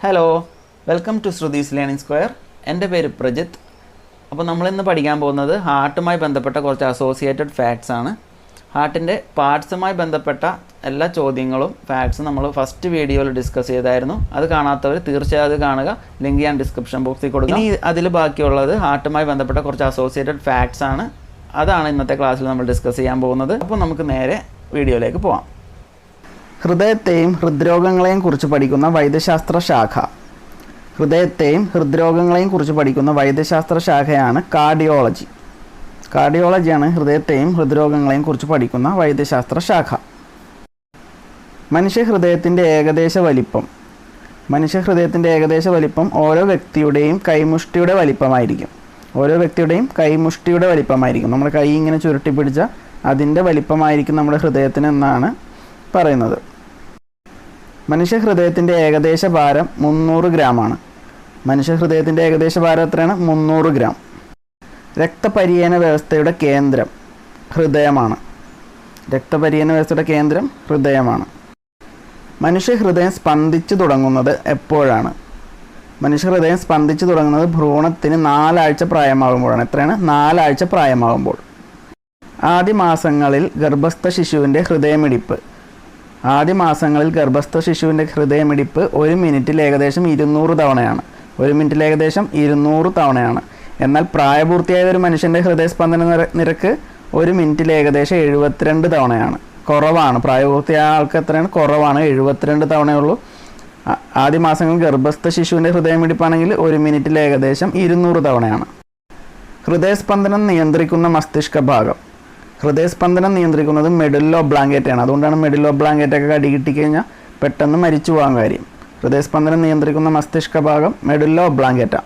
Hello, welcome to Shruthi's learning square. എൻ്റെ പേര് പ്രജിത്ത്. അപ്പോൾ നമ്മളിന്ന് പഠിക്കാൻ പോകുന്നത് ഹാർട്ടുമായി ബന്ധപ്പെട്ട കുറച്ച് അസോസിയേറ്റഡ് ഫാക്ട്സ് ആണ്. ഹാർട്ടിൻ്റെ പാർട്സുമായി ബന്ധപ്പെട്ട എല്ലാ ചോദ്യങ്ങളും ഫാക്ട്സും നമ്മൾ ഫസ്റ്റ് വീഡിയോയിൽ ഡിസ്കസ് ചെയ്തായിരുന്നു. അത് കാണാത്തവർ തീർച്ചയായും അത് കാണുക. ലിങ്ക് ഞാൻ ഡിസ്ക്രിപ്ഷൻ ബോക്സിൽ കൊടുക്കുക. ഇനി അതിൽ ബാക്കിയുള്ളത് ഹാർട്ടുമായി ബന്ധപ്പെട്ട കുറച്ച് അസോസിയേറ്റഡ് ഫാക്ട്സ് ആണ്. അതാണ് ഇന്നത്തെ ക്ലാസ്സിൽ നമ്മൾ ഡിസ്കസ് ചെയ്യാൻ പോകുന്നത്. അപ്പോൾ നമുക്ക് നേരെ വീഡിയോയിലേക്ക് പോകാം. ഹൃദയത്തെയും ഹൃദ്രോഗങ്ങളെയും കുറിച്ച് പഠിക്കുന്ന വൈദ്യശാസ്ത്ര ശാഖ. ഹൃദയത്തെയും ഹൃദ്രോഗങ്ങളെയും കുറിച്ച് പഠിക്കുന്ന വൈദ്യശാസ്ത്ര ശാഖയാണ് കാർഡിയോളജി. കാർഡിയോളജിയാണ് ഹൃദയത്തെയും ഹൃദ്രോഗങ്ങളെയും കുറിച്ച് പഠിക്കുന്ന വൈദ്യശാസ്ത്ര ശാഖ. മനുഷ്യഹൃദയത്തിൻ്റെ ഏകദേശ വലിപ്പം ഓരോ വ്യക്തിയുടെയും കൈമുഷ്ടിയുടെ വലിപ്പമായിരിക്കും. നമ്മുടെ കൈ ഇങ്ങനെ ചുരുട്ടി പിടിച്ച അതിൻ്റെ വലിപ്പമായിരിക്കും നമ്മുടെ ഹൃദയത്തിന് എന്നാണ് പറയുന്നത്. മനുഷ്യഹൃദയത്തിൻ്റെ ഏകദേശ ഭാരം 300 ഗ്രാമാണ്. മനുഷ്യഹൃദയത്തിൻ്റെ ഏകദേശ ഭാരം എത്രയാണ്? 300 ഗ്രാം. രക്തപര്യന വ്യവസ്ഥയുടെ കേന്ദ്രം ഹൃദയമാണ്. മനുഷ്യഹൃദയം സ്പന്ദിച്ചു തുടങ്ങുന്നത് എപ്പോഴാണ്? മനുഷ്യഹൃദയം സ്പന്ദിച്ചു തുടങ്ങുന്നത് ഭ്രൂണത്തിന് 4 ആഴ്ച പ്രായമാകുമ്പോഴാണ്. എത്രയാണ്? 4 ആഴ്ച പ്രായമാകുമ്പോൾ. ആദ്യ മാസങ്ങളിൽ ഗർഭസ്ഥ ശിശുവിൻ്റെ ഹൃദയമിടിപ്പ് 1 മിനിറ്റിൽ ഏകദേശം 200 തവണയാണ്. എന്നാൽ പ്രായപൂർത്തിയായ ഒരു മനുഷ്യൻ്റെ ഹൃദയസ്പന്ദന നിരക്ക് 1 മിനിറ്റിൽ ഏകദേശം 72 തവണയാണ്. കുറവാണ്. പ്രായപൂർത്തിയായ ആൾക്ക് എത്രയാണ്? കുറവാണ്, 72 തവണയുള്ളൂ. ആദ്യ മാസങ്ങളിൽ ഗർഭസ്ഥ ശിശുവിൻ്റെ ഹൃദയമിടിപ്പാണെങ്കിൽ 1 മിനിറ്റിൽ ഏകദേശം 200 തവണയാണ്. ഹൃദയസ്പന്ദനം നിയന്ത്രിക്കുന്ന മസ്തിഷ്ക ഭാഗം. ഹൃദയസ്പന്ദനം നിയന്ത്രിക്കുന്നത് മെഡുല്ല ഒബ്ലാങ്കേറ്റയാണ്. അതുകൊണ്ടാണ് മെഡുല്ല ഒബ്ലാങ്കേറ്റൊക്കെ അടി കിട്ടിക്കഴിഞ്ഞാൽ പെട്ടെന്ന് മരിച്ചു പോകാൻ കാര്യം. ഹൃദയസ്പന്ദനം നിയന്ത്രിക്കുന്ന മസ്തിഷ്ക ഭാഗം മെഡുല്ല ഒബ്ലാങ്കേറ്റ.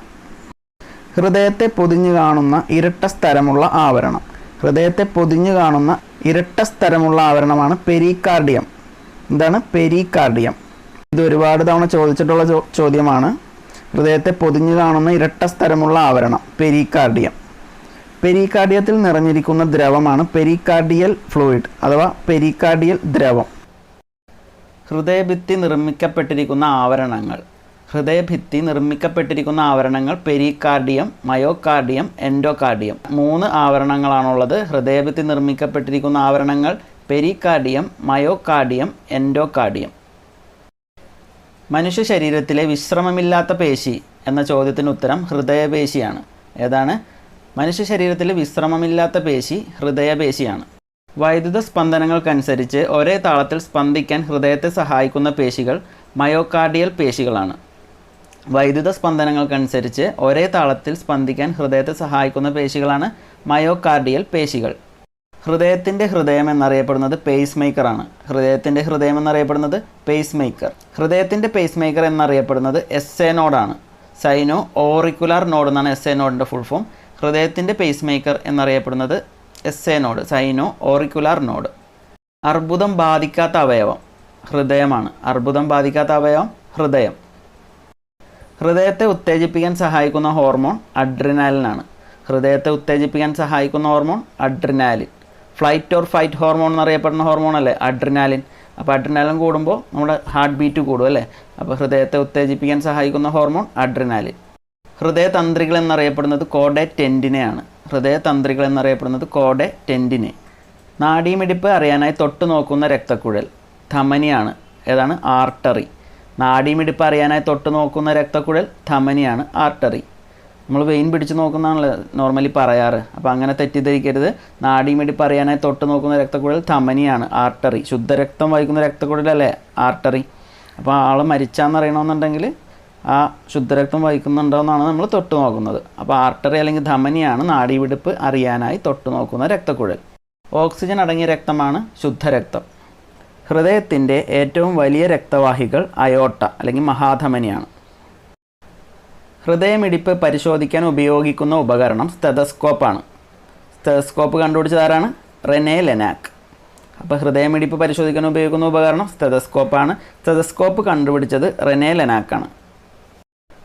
ഹൃദയത്തെ പൊതിഞ്ഞു കാണുന്ന ഇരട്ട സ്ഥരമുള്ള ആവരണമാണ് പെരികാർഡിയം. എന്താണ് പെരികാർഡിയം? ഇത് ഒരുപാട് തവണ ചോദിച്ചിട്ടുള്ള ചോദ്യമാണ്. ഹൃദയത്തെ പൊതിഞ്ഞു കാണുന്ന ഇരട്ട സ്ഥലമുള്ള ആവരണം പെരികാർഡിയം. പെരികാർഡിയത്തിൽ നിറഞ്ഞിരിക്കുന്ന ദ്രവമാണ് പെരികാർഡിയൽ ഫ്ലൂയിഡ് അഥവാ പെരികാർഡിയൽ ദ്രവം. ഹൃദയഭിത്തി നിർമ്മിക്കപ്പെട്ടിരിക്കുന്ന ആവരണങ്ങൾ പെരികാർഡിയം, മയോകാർഡിയം, എൻഡോകാർഡിയം. 3 ആവരണങ്ങളാണുള്ളത്. ഹൃദയഭിത്തി നിർമ്മിക്കപ്പെട്ടിരിക്കുന്ന ആവരണങ്ങൾ പെരികാർഡിയം, മയോകാർഡിയം, എൻഡോകാർഡിയം. മനുഷ്യ ശരീരത്തിലെ വിശ്രമമില്ലാത്ത പേശി എന്ന ചോദ്യത്തിന് ഉത്തരം ഹൃദയപേശിയാണ്. ഏതാണ്? മനുഷ്യ ശരീരത്തിലെ വിശ്രമമില്ലാത്ത പേശി ഹൃദയപേശിയാണ്. വൈദ്യുത സ്പന്ദനങ്ങൾക്കനുസരിച്ച് ഒരേ താളത്തിൽ സ്പന്ദിക്കാൻ ഹൃദയത്തെ സഹായിക്കുന്ന പേശികൾ മയോകാർഡിയൽ പേശികളാണ്. വൈദ്യുത സ്പന്ദനങ്ങൾക്കനുസരിച്ച് ഒരേ താളത്തിൽ സ്പന്ദിക്കാൻ ഹൃദയത്തെ സഹായിക്കുന്ന പേശികളാണ് മയോകാർഡിയൽ പേശികൾ. ഹൃദയത്തിൻ്റെ ഹൃദയം എന്നറിയപ്പെടുന്നത് പേസ് മേക്കറാണ്. ഹൃദയത്തിൻ്റെ പേസ് മേക്കർ എന്നറിയപ്പെടുന്നത് SA നോഡാണ്. സൈനോ ഓറിക്കുലാർ നോഡ് എന്നാണ് SA നോഡിൻ്റെ ഫുൾ ഫോം. ഹൃദയത്തിൻ്റെ പേസ് മേക്കർ എന്നറിയപ്പെടുന്നത് SA നോഡ്, സൈനോ ഓറിക്കുലാർ നോഡ്. അർബുദം ബാധിക്കാത്ത അവയവം ഹൃദയമാണ്. ഹൃദയം. ഹൃദയത്തെ ഉത്തേജിപ്പിക്കാൻ സഹായിക്കുന്ന hormone adrenaline. Flight or fight hormone എന്നറിയപ്പെടുന്ന ഹോർമോൺ അല്ലേ അഡ്രിനാലിൻ. അപ്പോൾ അഡ്രിനാലിൻ കൂടുമ്പോൾ നമ്മുടെ ഹാർട്ട് ബീറ്റ് കൂടും അല്ലേ. അപ്പോൾ ഹൃദയത്തെ ഉത്തേജിപ്പിക്കാൻ സഹായിക്കുന്ന ഹോർമോൺ അഡ്രിനാലിൻ. ഹൃദയതന്ത്രികൾ എന്നറിയപ്പെടുന്നത് കോഡെ ടെൻഡിനെ. നാഡീമിടിപ്പ് അറിയാനായി തൊട്ടു നോക്കുന്ന രക്തക്കുഴൽ ധമനിയാണ്. ഏതാണ്? ആർട്ടറി. നാഡീമിടിപ്പ് അറിയാനായി തൊട്ടു നോക്കുന്ന രക്തക്കുഴൽ ധമനിയാണ്, ആർട്ടറി. നമ്മൾ വെയിൻ പിടിച്ച് നോക്കുന്നതാണല്ലോ നോർമലി പറയാറ്. അപ്പോൾ അങ്ങനെ തെറ്റിദ്ധരിക്കരുത്. നാഡീമിടിപ്പ് അറിയാനായി തൊട്ട് നോക്കുന്ന രക്തക്കുഴൽ ധമനിയാണ്, ആർട്ടറി. ശുദ്ധരക്തം വഹിക്കുന്ന രക്തക്കുഴലല്ലേ ആർട്ടറി. അപ്പോൾ ആൾ മരിച്ചാന്നറിയണമെന്നുണ്ടെങ്കിൽ ആ ശുദ്ധരക്തം വഹിക്കുന്നുണ്ടോ എന്നാണ് നമ്മൾ തൊട്ട് നോക്കുന്നത്. അപ്പോൾ ആർട്ടറി അല്ലെങ്കിൽ ധമനിയാണ് നാഡീമിടിപ്പ് അറിയാനായി തൊട്ട് നോക്കുന്ന രക്തക്കുഴൽ. ഓക്സിജൻ അടങ്ങിയ രക്തമാണ് ശുദ്ധരക്തം. ഹൃദയത്തിൻ്റെ ഏറ്റവും വലിയ രക്തവാഹികൾ അയോർട്ട അല്ലെങ്കിൽ മഹാധമനിയാണ്. ഹൃദയമിടിപ്പ് പരിശോധിക്കാൻ ഉപയോഗിക്കുന്ന ഉപകരണം സ്റ്റെതസ്കോപ്പാണ്. സ്റ്റെതസ്കോപ്പ് കണ്ടുപിടിച്ചതാരാണ്? റെനെ ലെനാക്ക്. അപ്പോൾ ഹൃദയമിടിപ്പ് പരിശോധിക്കാൻ ഉപയോഗിക്കുന്ന ഉപകരണം സ്റ്റെതസ്കോപ്പാണ്. സ്റ്റെതസ്കോപ്പ് കണ്ടുപിടിച്ചത് റെനെ ലെനാക്കാണ്.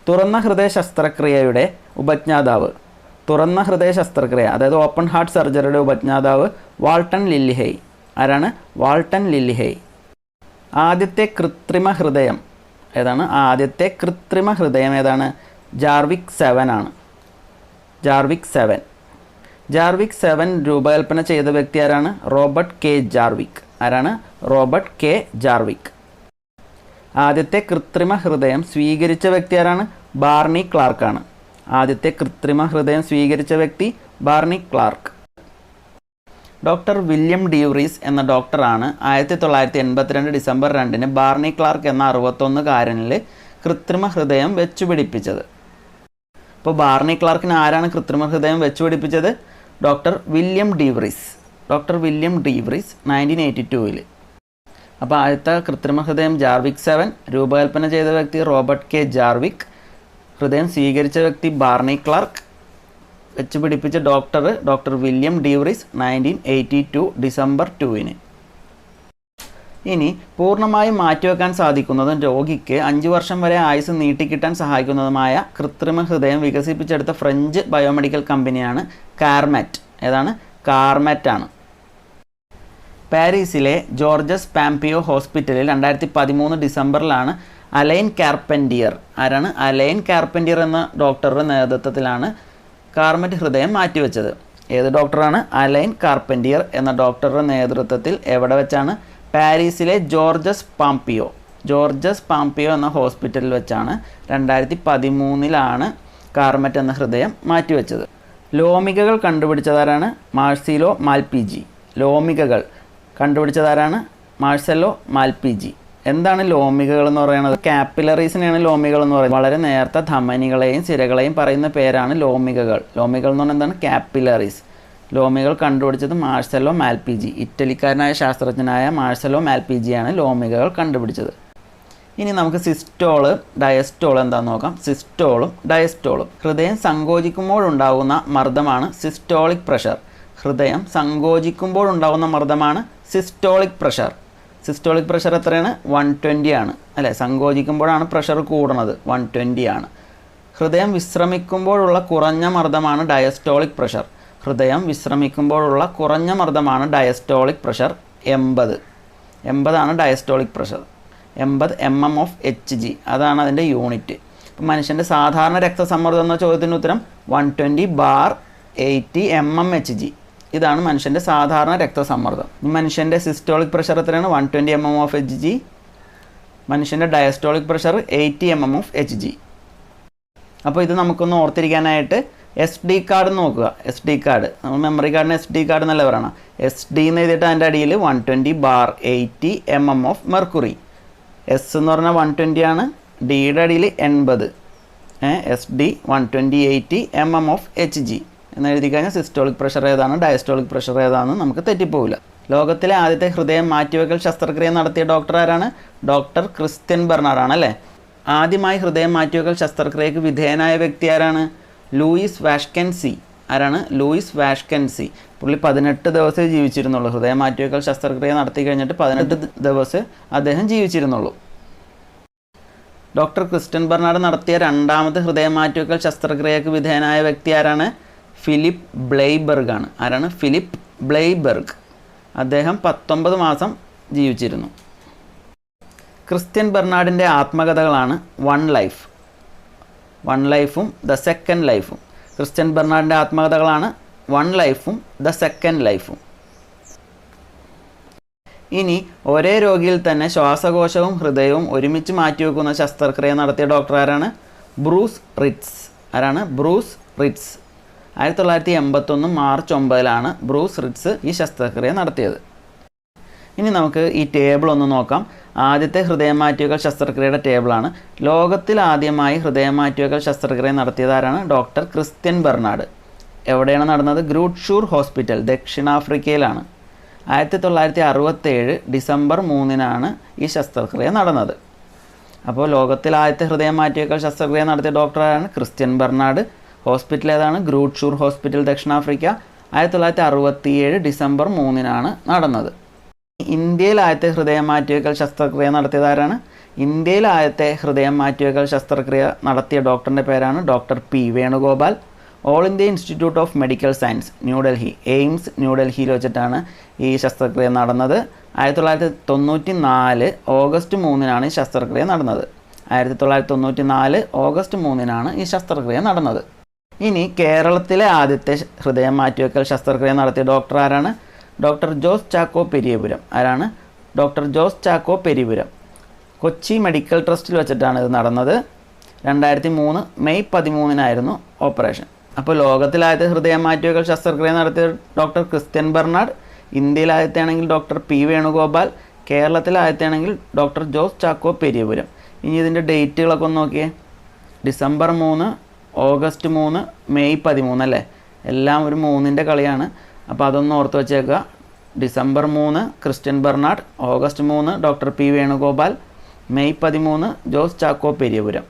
തുറന്ന ഹൃദയ ശസ്ത്രക്രിയയുടെ ഉപജ്ഞാതാവ്. അതായത് ഓപ്പൺ ഹാർട്ട് സർജറിയുടെ ഉപജ്ഞാതാവ് വാൾട്ടൺ ലില്ലിഹെയ്. ആരാണ്? വാൾട്ടൺ ലില്ലിഹെയ്. ആദ്യത്തെ കൃത്രിമ ഹൃദയം ഏതാണ് ആദ്യത്തെ കൃത്രിമ ഹൃദയം ഏതാണ്? ജാർവിക് 7 ആണ്. ജാർവിക് 7 രൂപകൽപ്പന ചെയ്ത വ്യക്തി ആരാണ്? Robert K Jarvik. ആരാണ്? Robert K Jarvik. ആദ്യത്തെ കൃത്രിമ ഹൃദയം സ്വീകരിച്ച വ്യക്തി ആരാണ്? ബാർണി ക്ലാർക്ക് ആണ്. ആദ്യത്തെ കൃത്രിമ ഹൃദയം സ്വീകരിച്ച വ്യക്തി ബാർണി ക്ലാർക്ക്. ഡോക്ടർ വില്യം ഡ്യൂറീസ് എന്ന ഡോക്ടറാണ് 1982 ഡിസംബർ 2 ബാർണി ക്ലാർക്ക് എന്ന 61-കാരനിൽ കൃത്രിമ ഹൃദയം വെച്ചുപിടിപ്പിച്ചത്. അപ്പോൾ ബാർണി ക്ലാർക്കിന് ആരാണ് കൃത്രിമ ഹൃദയം വെച്ചുപിടിപ്പിച്ചത്? Doctor William DeVries. 1982. അപ്പോൾ ആദ്യത്തെ കൃത്രിമ ഹൃദയം ജാർവിക് 7, രൂപകൽപ്പന ചെയ്ത വ്യക്തി റോബർട്ട് കെ ജാർവിക്, ഹൃദയം സ്വീകരിച്ച വ്യക്തി ബാർണി ക്ലാർക്ക്, വെച്ചുപിടിപ്പിച്ച ഡോക്ടർ വില്യം ഡ്യൂറീസ് 1982 ഡിസംബർ 2. ഇനി പൂർണ്ണമായും മാറ്റിവെക്കാൻ സാധിക്കുന്നതും രോഗിക്ക് 5 വർഷം വരെ ആയുസ് നീട്ടിക്കിട്ടാൻ സഹായിക്കുന്നതുമായ കൃത്രിമ ഹൃദയം വികസിപ്പിച്ചെടുത്ത ഫ്രഞ്ച് ബയോമെഡിക്കൽ കമ്പനിയാണ് കാർമെറ്റ്. ഏതാണ്? കാർമെറ്റ് ആണ്. പാരീസിലെ ജോർജസ് പാംപിയോ ഹോസ്പിറ്റലിൽ 2013 ഡിസംബറിലാണ് അലൈൻ കാർപ്പൻറ്റിയർ. ആരാണ്? അലൈൻ കാർപ്പൻറ്റിയർ എന്ന ഡോക്ടറുടെ നേതൃത്വത്തിലാണ് കാർമെറ്റ് ഹൃദയം മാറ്റിവെച്ചത്. ഏത് ഡോക്ടറാണ്? അലൈൻ കാർപ്പൻറ്റിയർ എന്ന ഡോക്ടറുടെ നേതൃത്വത്തിൽ എവിടെ വെച്ചാണ്? പാരീസിലെ ജോർജസ് പാംപിയോ എന്ന ഹോസ്പിറ്റലിൽ വെച്ചാണ് 2013 കാർമെറ്റ് എന്ന ഹൃദയം മാറ്റിവെച്ചത്. ലോമികകൾ കണ്ടുപിടിച്ചതാരാണ്? മാർസിലോ മാൽപിജി. ലോമികകൾ കണ്ടുപിടിച്ചതാരാണ്? മാർസെല്ലോ മാൽപിജി. എന്താണ് ലോമികകൾ എന്ന് പറയുന്നത്? കാപ്പിലറീസിനെയാണ് ലോമികൾ എന്ന് പറയുന്നത്. വളരെ നേർത്ത ധമനികളെയും സിരകളെയും പറയുന്ന പേരാണ് ലോമികകൾ. ലോമികൾ എന്ന് പറഞ്ഞാൽ എന്താണ്? കാപ്പിലറീസ്. ലോമികൾ കണ്ടുപിടിച്ചത് മാർസെല്ലോ മാൽപിജി. ഇറ്റലിക്കാരനായ ശാസ്ത്രജ്ഞനായ മാർസെല്ലോ മാൽപിജിയാണ് ലോമികകൾ കണ്ടുപിടിച്ചത്. ഇനി നമുക്ക് സിസ്റ്റോള് ഡയസ്റ്റോൾ എന്താണെന്ന് നോക്കാം. സിസ്റ്റോളും ഡയസ്റ്റോളും. ഹൃദയം സങ്കോചിക്കുമ്പോഴുണ്ടാകുന്ന മർദ്ദമാണ് സിസ്റ്റോളിക് പ്രഷർ. ഹൃദയം സങ്കോചിക്കുമ്പോഴുണ്ടാകുന്ന മർദ്ദമാണ് സിസ്റ്റോളിക് പ്രഷർ. സിസ്റ്റോളിക് പ്രഷർ എത്രയാണ്? 120 ആണ് അല്ലേ? സങ്കോചിക്കുമ്പോഴാണ് പ്രഷർ കൂടുന്നത്, 120 ആണ്. ഹൃദയം വിശ്രമിക്കുമ്പോഴുള്ള കുറഞ്ഞ മർദ്ദമാണ് ഡയസ്റ്റോളിക് പ്രഷർ. ഹൃദയം വിശ്രമിക്കുമ്പോഴുള്ള കുറഞ്ഞ മർദ്ദമാണ് ഡയസ്റ്റോളിക് പ്രഷർ 80 ആണ് ഡയസ്റ്റോളിക് പ്രഷർ. 80 mm/Hg അതാണ് അതിൻ്റെ യൂണിറ്റ്. ഇപ്പം മനുഷ്യൻ്റെ സാധാരണ രക്തസമ്മർദ്ദം എന്ന ചോദ്യത്തിന് ഉത്തരം 120/80 mm/Hg. ഇതാണ് മനുഷ്യൻ്റെ സാധാരണ രക്തസമ്മർദ്ദം. മനുഷ്യൻ്റെ സിസ്റ്റോളിക് പ്രഷർ എത്രയാണ്? 120 mm/Hg. മനുഷ്യൻ്റെ ഡയസ്റ്റോളിക് പ്രഷർ 80 mm/Hg. അപ്പോൾ ഇത് നമുക്കൊന്ന് ഓർത്തിരിക്കാനായിട്ട് SD കാർഡ് നോക്കുക. SD കാർഡ് നമ്മൾ മെമ്മറി കാർഡിന് SD കാർഡ് എന്നല്ല പറയണം. SD എന്ന് എഴുതിയിട്ട് അതിൻ്റെ അടിയിൽ 120/80 mm/Hg. S എന്ന് പറഞ്ഞാൽ 120 ആണ്. ഡിയുടെ അടിയിൽ 80. SD 120/80 mm/Hg എന്ന് എഴുതി കഴിഞ്ഞാൽ സിസ്റ്റോളിക് പ്രഷർ ഏതാണ് ഡയസ്റ്റോളിക് പ്രഷർ ഏതാണെന്ന് നമുക്ക് തെറ്റിപ്പോവില്ല. ലോകത്തിലെ ആദ്യത്തെ ഹൃദയം മാറ്റിവെക്കൽ ശസ്ത്രക്രിയ നടത്തിയ ഡോക്ടർ ആരാണ്? ഡോക്ടർ ക്രിസ്ത്യൻ ബെർണാഡ് ആണല്ലേ. ആദ്യമായി ഹൃദയം മാറ്റിവെക്കൽ ശസ്ത്രക്രിയക്ക് വിധേയനായ വ്യക്തി ആരാണ്? ലൂയിസ് വാഷ്കൻസി. ആരാണ്? ലൂയിസ് വാഷ്കൻസി. പുള്ളി 18 ദിവസമേ ജീവിച്ചിരുന്നുള്ളൂ. ഹൃദയം മാറ്റിവെക്കൽ ശസ്ത്രക്രിയ നടത്തി കഴിഞ്ഞിട്ട് 18 ദിവസം അദ്ദേഹം ജീവിച്ചിരുന്നുള്ളൂ. ഡോക്ടർ ക്രിസ്ത്യൻ ബെർണാഡ് നടത്തിയ രണ്ടാമത്തെ ഹൃദയം മാറ്റിവെക്കൽ ശസ്ത്രക്രിയക്ക് വിധേയനായ വ്യക്തി ആരാണ്? ഫിലിപ്പ് ബ്ലെയ്ബർഗ് ആണ്. ആരാണ്? ഫിലിപ്പ് ബ്ലെയ്ബർഗ്. അദ്ദേഹം 19 മാസം ജീവിച്ചിരുന്നു. ക്രിസ്ത്യൻ ബെർണാഡിൻ്റെ ആത്മകഥകളാണ് വൺ ലൈഫും ദ സെക്കൻഡ് ലൈഫും. ക്രിസ്ത്യൻ ബെർണാഡിൻ്റെ ആത്മകഥകളാണ് വൺ ലൈഫും ദ സെക്കൻഡ് ലൈഫും. ഇനി ഒരേ രോഗിയിൽ തന്നെ ശ്വാസകോശവും ഹൃദയവും ഒരുമിച്ച് മാറ്റിവെക്കുന്ന ശസ്ത്രക്രിയ നടത്തിയ ഡോക്ടർ ആരാണ്? Bruce Reitz. ആരാണ്? Bruce Reitz. 1981 March 9 Bruce Reitz ഈ ശസ്ത്രക്രിയ നടത്തിയത്. ഇനി നമുക്ക് ഈ ടേബിൾ ഒന്ന് നോക്കാം. ആദ്യത്തെ ഹൃദയം മാറ്റിവെക്കൽ ശസ്ത്രക്രിയയുടെ ടേബിളാണ്. ലോകത്തിൽ ആദ്യമായി ഹൃദയം മാറ്റിവെക്കൽ ശസ്ത്രക്രിയ നടത്തിയതാരാണ്? Doctor Christiaan Bernard. എവിടെയാണ് നടന്നത്? ഗ്രൂട്ട്ഷൂർ ഹോസ്പിറ്റൽ, ദക്ഷിണാഫ്രിക്കയിലാണ്. 1967 ഡിസംബർ 3 ഈ ശസ്ത്രക്രിയ നടന്നത്. അപ്പോൾ ലോകത്തിൽ ആദ്യത്തെ ഹൃദയം മാറ്റിവെക്കൽ ശസ്ത്രക്രിയ നടത്തിയ ഡോക്ടറാണ് ക്രിസ്ത്യൻ ബെർണാഡ്. ഹോസ്പിറ്റൽ ഏതാണ്? ഗ്രൂട്ട്ഷൂർ ഹോസ്പിറ്റൽ, ദക്ഷിണാഫ്രിക്ക. 1967 ഡിസംബർ 3 നടന്നത്. ഇന്ത്യയിൽ ആദ്യത്തെ ഹൃദയം മാറ്റിവെക്കൽ ശസ്ത്രക്രിയ നടത്തിയതാരാണ്? ഇന്ത്യയിൽ ആദ്യത്തെ ഹൃദയം മാറ്റിവെക്കൽ ശസ്ത്രക്രിയ നടത്തിയ ഡോക്ടറിൻ്റെ പേരാണ് doctor P Venugopal. All India Institute of Medical Science, New Delhi, AIIMS ന്യൂഡൽഹിയിൽ വെച്ചിട്ടാണ് ഈ ശസ്ത്രക്രിയ നടന്നത്. 1994 ഓഗസ്റ്റ് 3 ഈ ശസ്ത്രക്രിയ നടന്നത്. 1994 ഓഗസ്റ്റ് 3 ഈ ശസ്ത്രക്രിയ നടന്നത്. ഇനി കേരളത്തിലെ ആദ്യത്തെ ഹൃദയം മാറ്റിവെക്കൽ ശസ്ത്രക്രിയ നടത്തിയ ഡോക്ടർ ആരാണ്? ഡോക്ടർ ജോസ് ചാക്കോ പെരിയപുരം. ആരാണ്? ഡോക്ടർ ജോസ് ചാക്കോ പെരിയപുരം. കൊച്ചി മെഡിക്കൽ ട്രസ്റ്റിൽ വെച്ചിട്ടാണ് ഇത് നടന്നത്. 2003 മെയ് 13 ഓപ്പറേഷൻ. അപ്പോൾ ലോകത്തിലാദ്യത്തെ ഹൃദയം മാറ്റിവെക്കൽ ശസ്ത്രക്രിയ നടത്തിയ ഡോക്ടർ ക്രിസ്ത്യൻ ബെർണാഡ്, ഇന്ത്യയിലാദ്യത്തെയാണെങ്കിൽ ഡോക്ടർ പി വേണുഗോപാൽ, കേരളത്തിലാദ്യത്തെയാണെങ്കിൽ ഡോക്ടർ ജോസ് ചാക്കോ പെരിയപുരം. ഇനി ഇതിൻ്റെ ഡേറ്റുകളൊക്കെ ഒന്ന് നോക്കിയേ. ഡിസംബർ 3, ഓഗസ്റ്റ് 3, മെയ് 13 അല്ലേ? എല്ലാം ഒരു 3ൻ്റെ കളിയാണ്. അപ്പോൾ അതൊന്ന് ഓർത്ത് വെച്ചേക്കുക. December 3 Christian Bernard, August 3 doctor P Venugopal, May 13 Jose Chacko Periyapuram.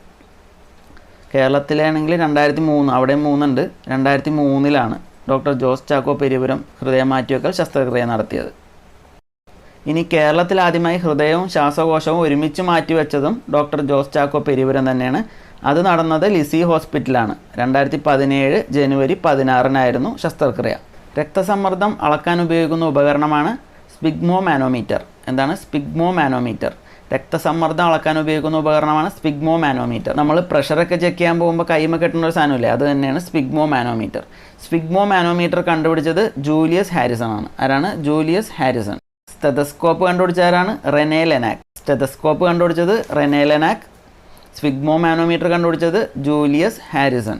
കേരളത്തിലാണെങ്കിൽ 2003, അവിടെ 3 ഉണ്ട്. 2003 ഡോക്ടർ ജോസ് ചാക്കോ പെരിയപുരം ഹൃദയം മാറ്റിവെക്കൽ ശസ്ത്രക്രിയ നടത്തിയത്. ഇനി കേരളത്തിൽ ആദ്യമായി ഹൃദയവും ശ്വാസകോശവും ഒരുമിച്ച് മാറ്റിവെച്ചതും ഡോക്ടർ ജോസ് ചാക്കോ പെരിയപുരം തന്നെയാണ്. അത് നടന്നത് ലിസി ഹോസ്പിറ്റലാണ്. 2017 ജനുവരി 16 ശസ്ത്രക്രിയ. രക്തസമ്മർദ്ദം അളക്കാൻ ഉപയോഗിക്കുന്ന ഉപകരണമാണ് സ്പിഗ്മോ മാനോമീറ്റർ. എന്താണ് സ്പിഗ്മോ മാനോമീറ്റർ? രക്തസമ്മർദ്ദം അളക്കാൻ ഉപയോഗിക്കുന്ന ഉപകരണമാണ് സ്പിഗ്മോ മാനോമീറ്റർ. നമ്മൾ പ്രഷറൊക്കെ ചെക്ക് ചെയ്യാൻ പോകുമ്പോൾ കൈമ കെട്ടുന്ന ഒരു സാധനമില്ലേ, അത് തന്നെയാണ് സ്പിഗ്മോ മാനോമീറ്റർ. സ്പിഗ്മോ മാനോമീറ്റർ കണ്ടുപിടിച്ചത് ജൂലിയസ് ഹാരിസൺ ആണ്. ആരാണ്? Julius Harrison. സ്റ്റെതസ്കോപ്പ് കണ്ടുപിടിച്ചവരാണ്? Rene Laennec. സ്റ്റെതസ്കോപ്പ് കണ്ടുപിടിച്ചത് റെനെ ലെനാക്. സ്പിഗ്മോ മാനോമീറ്റർ കണ്ടുപിടിച്ചത് ജൂലിയസ് ഹാരിസൺ.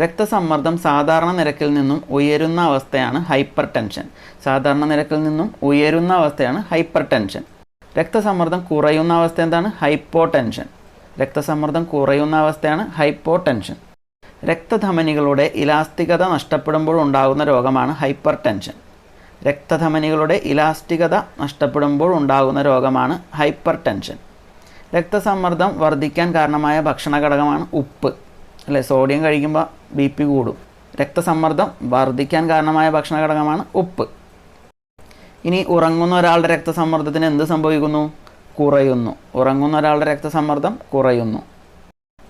രക്തസമ്മർദ്ദം സാധാരണ നിരക്കിൽ നിന്നും ഉയരുന്ന അവസ്ഥയാണ് ഹൈപ്പർ ടെൻഷൻ. സാധാരണ നിരക്കിൽ നിന്നും ഉയരുന്ന അവസ്ഥയാണ് ഹൈപ്പർ ടെൻഷൻ. രക്തസമ്മർദ്ദം കുറയുന്ന അവസ്ഥ എന്താണ്? Hypo tension. രക്തസമ്മർദ്ദം കുറയുന്ന അവസ്ഥയാണ് ഹൈപ്പോ ടെൻഷൻ. രക്തധമനികളുടെ ഇലാസ്തികത നഷ്ടപ്പെടുമ്പോൾ ഉണ്ടാകുന്ന രോഗമാണ് ഹൈപ്പർ ടെൻഷൻ. രക്തധമനികളുടെ ഇലാസ്തികത നഷ്ടപ്പെടുമ്പോൾ ഉണ്ടാകുന്ന രോഗമാണ് ഹൈപ്പർ ടെൻഷൻ. രക്തസമ്മർദ്ദം വർദ്ധിക്കാൻ കാരണമായ ഭക്ഷണ ഘടകമാണ് ഉപ്പ്. അല്ലേ? സോഡിയം കഴിക്കുമ്പോൾ BP കൂടും. രക്തസമ്മർദ്ദം വർദ്ധിക്കാൻ കാരണമായ ഭക്ഷണ ഘടകമാണ് ഉപ്പ്. ഇനി ഉറങ്ങുന്ന ഒരാളുടെ രക്തസമ്മർദ്ദത്തിന് എന്ത് സംഭവിക്കുന്നു? കുറയുന്നു. ഉറങ്ങുന്ന ഒരാളുടെ രക്തസമ്മർദ്ദം കുറയുന്നു.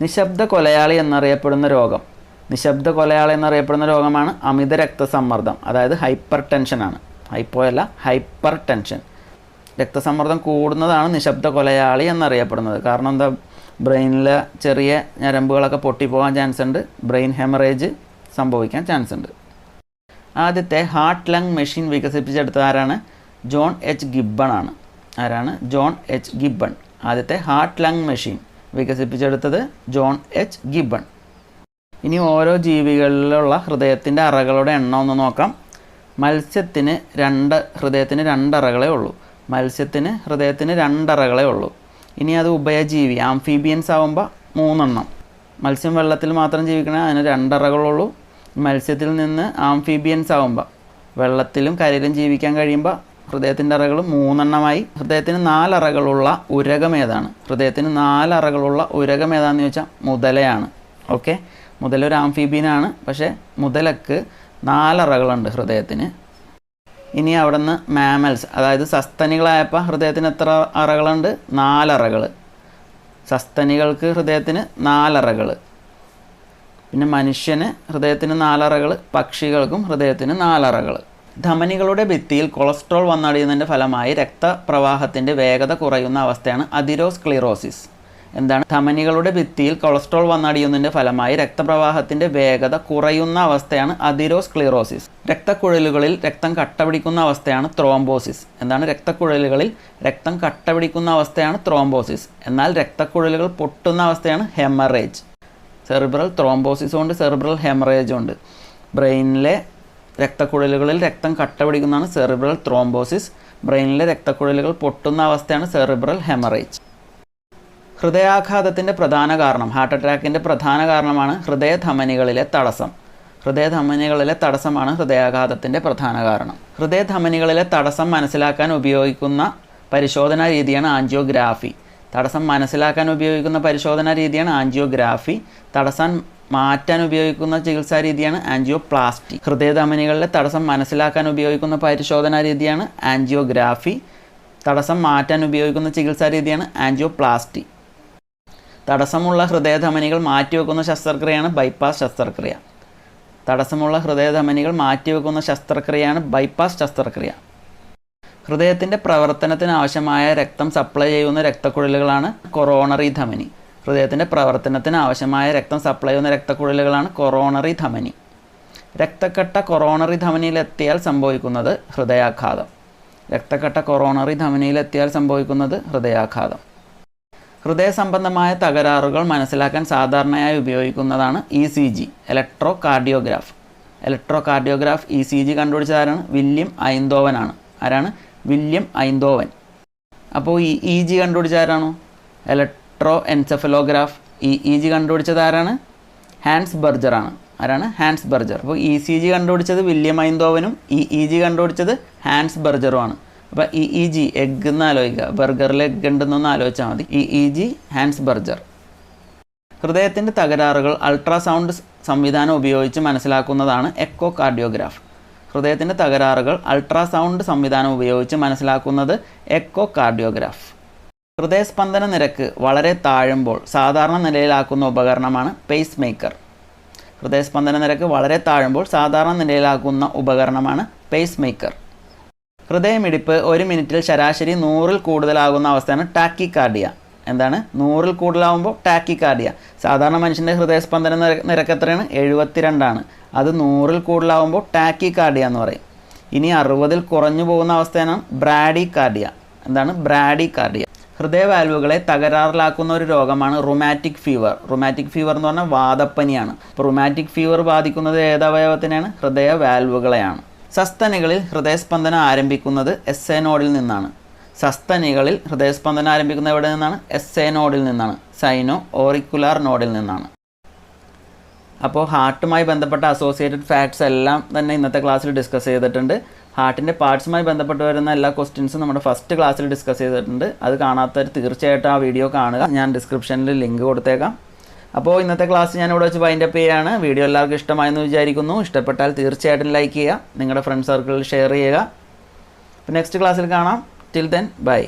നിശബ്ദ കൊലയാളി എന്നറിയപ്പെടുന്ന രോഗം. നിശബ്ദ കൊലയാളി എന്നറിയപ്പെടുന്ന രോഗമാണ് അമിത രക്തസമ്മർദ്ദം, അതായത് ഹൈപ്പർ ടെൻഷനാണ്. ഹൈപ്പോ അല്ല, ഹൈപ്പർ ടെൻഷൻ. രക്തസമ്മർദ്ദം കൂടുന്നതാണ് നിശബ്ദ കൊലയാളി എന്നറിയപ്പെടുന്നത്. കാരണം എന്താ? ബ്രെയിനിലെ ചെറിയ ഞരമ്പുകളൊക്കെ പൊട്ടിപ്പോകാൻ ചാൻസ് ഉണ്ട്. ബ്രെയിൻ ഹെമറേജ് സംഭവിക്കാൻ ചാൻസ് ഉണ്ട്. ആദ്യത്തെ ഹാർട്ട് ലങ് മെഷീൻ വികസിപ്പിച്ചെടുത്തത് ആരാണ്? ജോൺ എച്ച് ഗിബ്ബൺ ആണ്. ആരാണ്? John H Gibbon. ആദ്യത്തെ ഹാർട്ട് ലങ് മെഷീൻ വികസിപ്പിച്ചെടുത്തത് ജോൺ എച്ച് ഗിബ്ബൺ. ഇനി ഓരോ ജീവികളിലുള്ള ഹൃദയത്തിൻ്റെ അറകളുടെ എണ്ണം ഒന്ന് നോക്കാം. മത്സ്യത്തിന് ഹൃദയത്തിന് 2 അറകളേ ഉള്ളൂ. ഹൃദയത്തിന് 2 അറകളേ ഉള്ളൂ. ഇനി അത് ഉഭയജീവി ആംഫീബിയൻസ് ആകുമ്പോൾ 3 എണ്ണം. മത്സ്യം വെള്ളത്തിൽ മാത്രം ജീവിക്കണേ, അതിന് 2 അറകളുള്ളൂ. മത്സ്യത്തിൽ നിന്ന് ആംഫീബിയൻസ് ആകുമ്പോൾ വെള്ളത്തിലും കരയിലും ജീവിക്കാൻ കഴിയുമ്പോൾ ഹൃദയത്തിൻ്റെ അറകൾ 3 എണ്ണമായി. ഹൃദയത്തിന് 4 അറകളുള്ള ഉരകം ഏതാണ്? ഹൃദയത്തിന് 4 അറകളുള്ള ഉരകം ഏതാണെന്ന് ചോദിച്ചാൽ മുതലയാണ്. ഓക്കെ, മുതലൊരു ആംഫീബിയനാണ്, പക്ഷേ മുതലക്ക് 4 അറകളുണ്ട് ഹൃദയത്തിന്. ഇനി അവിടെ നിന്ന് മാമൽസ്, അതായത് സസ്തനികളായപ്പോൾ ഹൃദയത്തിന് എത്ര അറകളുണ്ട്? 4 അറകൾ. സസ്തനികൾക്ക് ഹൃദയത്തിന് 4 അറകൾ. പിന്നെ മനുഷ്യന് ഹൃദയത്തിന് 4 അറകൾ, പക്ഷികൾക്കും ഹൃദയത്തിന് 4 അറകൾ. ധമനികളുടെ ഭിത്തിയിൽ കൊളസ്ട്രോൾ വന്നടിയുന്നതിൻ്റെ ഫലമായി രക്തപ്രവാഹത്തിൻ്റെ വേഗത കുറയുന്ന അവസ്ഥയാണ് അതിരോസ്ക്ലിറോസിസ്. എന്താണ്? ധമനികളുടെ ഭിത്തിയിൽ കൊളസ്ട്രോൾ വന്നടിയുന്നതിൻ്റെ ഫലമായി രക്തപ്രവാഹത്തിൻ്റെ വേഗത കുറയുന്ന അവസ്ഥയാണ് അതിരോസ്ക്ലിറോസിസ്. രക്തക്കുഴലുകളിൽ രക്തം കട്ടപിടിക്കുന്ന അവസ്ഥയാണ് ത്രോംബോസിസ്. എന്താണ്? രക്തക്കുഴലുകളിൽ രക്തം കട്ടപിടിക്കുന്ന അവസ്ഥയാണ് ത്രോംബോസിസ്. എന്നാൽ രക്തക്കുഴലുകൾ പൊട്ടുന്ന അവസ്ഥയാണ് ഹെമറേജ്. സെറിബ്രൽ ത്രോംബോസിസ് ഉണ്ട്, സെറിബ്രൽ ഹെമറേജ് ഉണ്ട്. ബ്രെയിനിലെ രക്തക്കുഴലുകളിൽ രക്തം കട്ടപിടിക്കുന്നതാണ് സെറിബ്രൽ ത്രോംബോസിസ്. ബ്രെയിനിലെ രക്തക്കുഴലുകൾ പൊട്ടുന്ന അവസ്ഥയാണ് സെറിബ്രൽ ഹെമറേജ്. ഹൃദയാഘാതത്തിൻ്റെ പ്രധാന കാരണം, ഹാർട്ട് അറ്റാക്കിൻ്റെ പ്രധാന കാരണമാണ് ഹൃദയധമനികളിലെ തടസ്സം. ഹൃദയധമനികളിലെ തടസ്സമാണ് ഹൃദയാഘാതത്തിൻ്റെ പ്രധാന കാരണം. ഹൃദയധമനികളിലെ തടസ്സം മനസ്സിലാക്കാൻ ഉപയോഗിക്കുന്ന പരിശോധനാ രീതിയാണ് ആൻജിയോഗ്രാഫി. തടസ്സം മനസ്സിലാക്കാൻ ഉപയോഗിക്കുന്ന പരിശോധനാ രീതിയാണ് ആൻജിയോഗ്രാഫി. തടസ്സം മാറ്റാൻ ഉപയോഗിക്കുന്ന ചികിത്സാ രീതിയാണ് ആൻജിയോപ്ലാസ്റ്റി. ഹൃദയധമനികളിലെ തടസ്സം മനസ്സിലാക്കാൻ ഉപയോഗിക്കുന്ന പരിശോധനാ രീതിയാണ് ആൻജിയോഗ്രാഫി. തടസ്സം മാറ്റാൻ ഉപയോഗിക്കുന്ന ചികിത്സാ രീതിയാണ് ആൻജിയോപ്ലാസ്റ്റി. തടസ്സമുള്ള ഹൃദയധമനികൾ മാറ്റിവെക്കുന്ന ശസ്ത്രക്രിയയാണ് ബൈപ്പാസ് ശസ്ത്രക്രിയ. തടസ്സമുള്ള ഹൃദയധമനികൾ മാറ്റിവെക്കുന്ന ശസ്ത്രക്രിയയാണ് ബൈപ്പാസ് ശസ്ത്രക്രിയ. ഹൃദയത്തിൻ്റെ പ്രവർത്തനത്തിന് ആവശ്യമായ രക്തം സപ്ലൈ ചെയ്യുന്ന രക്തക്കുഴലുകളാണ് കൊറോണറി ധമനി. ഹൃദയത്തിൻ്റെ പ്രവർത്തനത്തിന് ആവശ്യമായ രക്തം സപ്ലൈ ചെയ്യുന്ന രക്തക്കുഴലുകളാണ് കൊറോണറി ധമനി. രക്തക്കട്ട കൊറോണറി ധമനിയിലെത്തിയാൽ സംഭവിക്കുന്നത് ഹൃദയാഘാതം. രക്തക്കട്ട കൊറോണറി ധമനിയിലെത്തിയാൽ സംഭവിക്കുന്നത് ഹൃദയാഘാതം. ഹൃദയ സംബന്ധമായ തകരാറുകൾ മനസ്സിലാക്കാൻ സാധാരണയായി ഉപയോഗിക്കുന്നതാണ് ECG, electro cardiograph. Electro cardiograph ECG കണ്ടുപിടിച്ചത് ആരാണ്? വില്യം ഐന്തോവൻ ആണ്. ആരാണ്? William Einthoven. അപ്പോൾ ഈ EG കണ്ടുപിടിച്ചത് ആരാണോ? Electro encephalograph. EEG കണ്ടുപിടിച്ചത് ആരാണ്? ഹാൻസ് ബർജർ ആണ്. ആരാണ്? Hans Berger. അപ്പോൾ ECG കണ്ടുപിടിച്ചത് വില്യം ഐന്തോവനും EEG കണ്ടുപിടിച്ചത് ഹാൻസ് ബർജറുമാണ്. അപ്പോൾ EEG എഗ് എന്ന് ആലോചിക്കുക, ബർഗറിൽ എഗ് ഉണ്ടെന്നൊന്ന് ആലോചിച്ചാൽ മതി. EEG Hans Berger. ഹൃദയത്തിൻ്റെ തകരാറുകൾ അൾട്രാസൗണ്ട് സംവിധാനം ഉപയോഗിച്ച് മനസ്സിലാക്കുന്നതാണ് എക്കോ കാർഡിയോഗ്രാഫ്. ഹൃദയത്തിൻ്റെ തകരാറുകൾ അൾട്രാസൗണ്ട് സംവിധാനം ഉപയോഗിച്ച് മനസ്സിലാക്കുന്നത് എക്കോ കാർഡിയോഗ്രാഫ്. ഹൃദയസ്പന്ദന നിരക്ക് വളരെ താഴുമ്പോൾ സാധാരണ നിലയിലാക്കുന്ന ഉപകരണമാണ് പേസ് മേക്കർ. ഹൃദയസ്പന്ദന നിരക്ക് വളരെ താഴുമ്പോൾ സാധാരണ നിലയിലാക്കുന്ന ഉപകരണമാണ് പേസ് മേക്കർ. ഹൃദയമിടിപ്പ് ഒരു മിനിറ്റിൽ ശരാശരി 100-ൽ കൂടുതലാകുന്ന അവസ്ഥയാണ് ടാക്കിക്കാർഡിയ. എന്താണ്? 100-ൽ കൂടുതലാകുമ്പോൾ ടാക്കിക്കാർഡിയ. സാധാരണ മനുഷ്യൻ്റെ ഹൃദയസ്പന്ദന നിരക്ക് എത്രയാണ്? 72 ആണ്. അത് 100-ൽ കൂടുതലാകുമ്പോൾ ടാക്കിക്കാർഡിയ എന്ന് പറയും. ഇനി 60-ൽ കുറഞ്ഞു പോകുന്ന അവസ്ഥയാണ് ബ്രാഡിക്കാർഡിയ. എന്താണ്? ബ്രാഡിക്കാർഡിയ. ഹൃദയ വാൽവുകളെ തകരാറിലാക്കുന്ന ഒരു രോഗമാണ് റുമാറ്റിക് ഫീവർ. റുമാറ്റിക് ഫീവർ എന്ന് പറഞ്ഞാൽ വാതപ്പനിയാണ്. അപ്പോൾ റുമാറ്റിക് ഫീവർ ബാധിക്കുന്നത് ഏതവയവത്തിനെയാണ്? ഹൃദയ വാൽവുകളെയാണ്. സസ്തനികളിൽ ഹൃദയസ്പന്ദനം ആരംഭിക്കുന്നത് SA നോഡിൽ നിന്നാണ്. സസ്തനികളിൽ ഹൃദയസ്പന്ദനം ആരംഭിക്കുന്നത് എവിടെ നിന്നാണ്? SA നോഡിൽ നിന്നാണ്. സൈനോ ഓറിക്കുലാർ നോഡിൽ നിന്നാണ്. അപ്പോൾ ഹാർട്ടുമായി ബന്ധപ്പെട്ട അസോസിയേറ്റഡ് ഫാക്ട്സ് എല്ലാം തന്നെ ഇന്നത്തെ ക്ലാസ്സിൽ ഡിസ്കസ് ചെയ്തിട്ടുണ്ട്. ഹാർട്ടിൻ്റെ പാർട്സുമായി ബന്ധപ്പെട്ട് വരുന്ന എല്ലാ ക്വസ്റ്റ്യൻസും നമ്മുടെ ഫസ്റ്റ് ക്ലാസ്സിൽ ഡിസ്കസ് ചെയ്തിട്ടുണ്ട്. അത് കാണാത്തവർ തീർച്ചയായിട്ടും ആ വീഡിയോ കാണുക. ഞാൻ ഡിസ്ക്രിപ്ഷനിൽ ലിങ്ക് കൊടുത്തേക്കാം. അപ്പോൾ ഇന്നത്തെ ക്ലാസ് ഞാൻ ഇവിടെ വെച്ച് വൈൻഡപ്പ് ചെയ്യുകയാണ്. വീഡിയോ എല്ലാവർക്കും ഇഷ്ടമായെന്ന് വിചാരിക്കുന്നു. ഇഷ്ടപ്പെട്ടാൽ തീർച്ചയായിട്ടും ലൈക്ക് ചെയ്യുക, നിങ്ങളുടെ ഫ്രണ്ട് സർക്കിളിൽ ഷെയർ ചെയ്യുക. അപ്പോൾ നെക്സ്റ്റ് ക്ലാസ്സിൽ കാണാം. Till then bye.